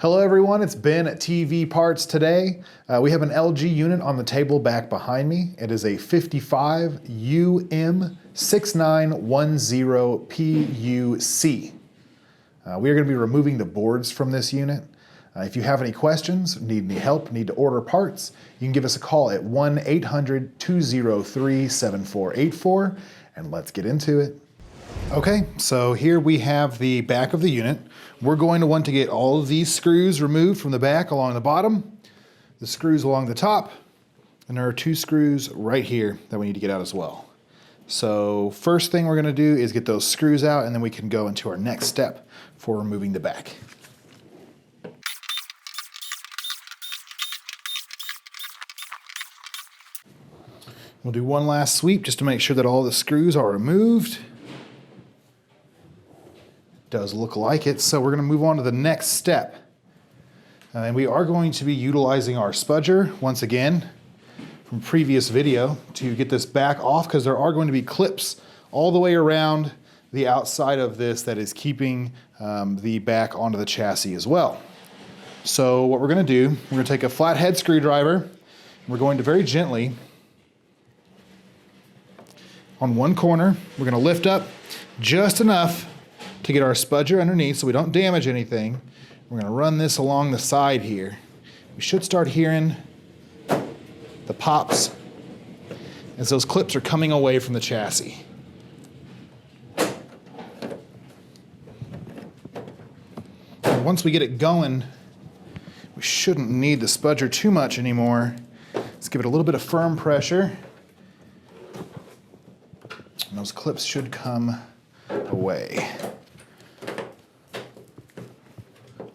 Hello everyone, it's Ben at TV Parts today. We have an LG unit on the table back behind me. It is a 55UM6910PUC. We are going to be removing the boards from this unit. If you have any questions, need any help, need to order parts, you can give us a call at 1-800-203-7484 and let's get into it. Okay, so here we have the back of the unit. We're going to want to get all of these screws removed from the back along the bottom, the screws along the top, and there are two screws right here that we need to get out as well. So first thing we're going to do is get those screws out, and then we can go into our next step for removing the back. We'll do one last sweep just to make sure that all the screws are removed. Does look like it, so we're going to move on to the next step. And we are going to be utilizing our spudger once again from previous video to get this back off, because there are going to be clips all the way around the outside of this that is keeping the back onto the chassis as well. So what we're going to do, we're going to take a flathead screwdriver, and we're going to very gently on one corner, we're going to lift up just enough to get our spudger underneath so we don't damage anything. We're going to run this along the side here. We should start hearing the pops as those clips are coming away from the chassis. And once we get it going, we shouldn't need the spudger too much anymore. Let's give it a little bit of firm pressure, and those clips should come away.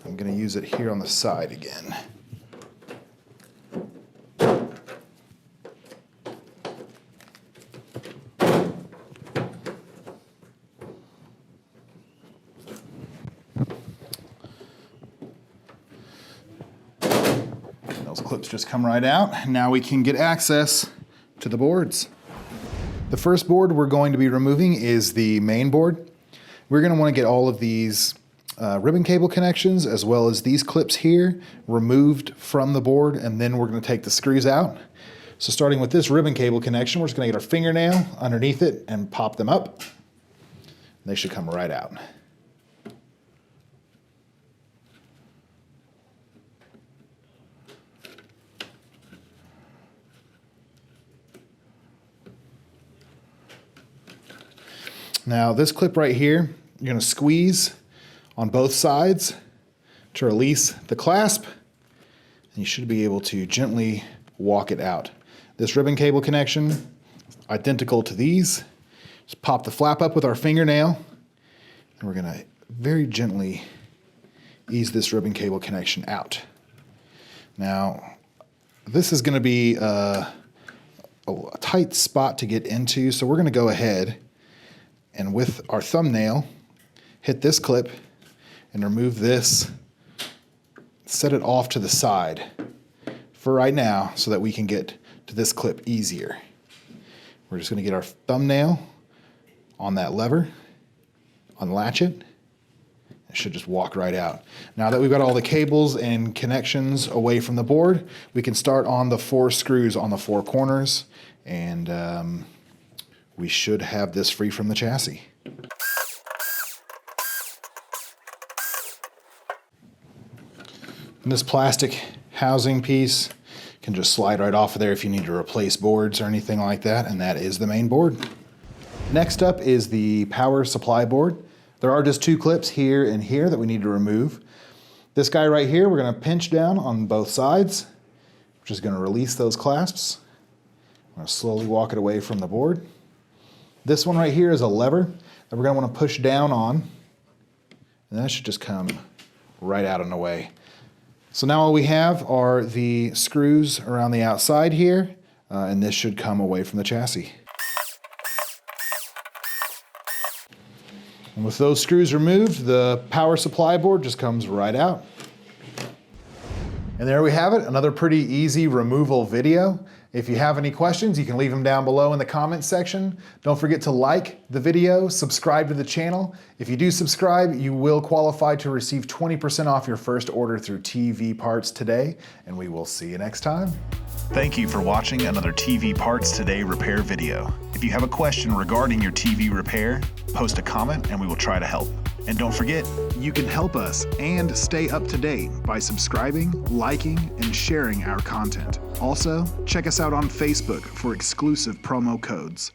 I'm going to use it here on the side again. Those clips just come right out. Now we can get access to the boards. The first board we're going to be removing is the main board. We're going to want to get all of these ribbon cable connections as well as these clips here removed from the board, and then we're going to take the screws out. So starting with this ribbon cable connection, we're just going to get our fingernail underneath it and pop them up. They should come right out. Now this clip right here, you're going to squeeze on both sides to release the clasp, and you should be able to gently walk it out. This ribbon cable connection, identical to these. Just pop the flap up with our fingernail, and we're going to very gently ease this ribbon cable connection out. Now, this is going to be a tight spot to get into, so we're going to go ahead and with our thumbnail, hit this clip and remove this, set it off to the side for right now so that we can get to this clip easier. We're just going to get our thumbnail on that lever, unlatch it. It should just walk right out. Now that we've got all the cables and connections away from the board, we can start on the 4 screws on the 4 corners, and we should have this free from the chassis. And this plastic housing piece can just slide right off of there if you need to replace boards or anything like that, and that is the main board. Next up is the power supply board. There are just 2 clips here and here that we need to remove. This guy right here, we're going to pinch down on both sides, which is going to release those clasps. I'm going to slowly walk it away from the board. This one right here is a lever that we're going to want to push down on, and that should just come right out and away. So now all we have are the screws around the outside here, and this should come away from the chassis. And with those screws removed, the power supply board just comes right out. And there we have it, another pretty easy removal video. If you have any questions, you can leave them down below in the comments section. Don't forget to like the video, subscribe to the channel. If you do subscribe, you will qualify to receive 20% off your first order through TV Parts Today, and we will see you next time. Thank you for watching another TV Parts Today repair video. If you have a question regarding your TV repair, post a comment and we will try to help. And don't forget, you can help us and stay up to date by subscribing, liking, and sharing our content. Also, check us out on Facebook for exclusive promo codes.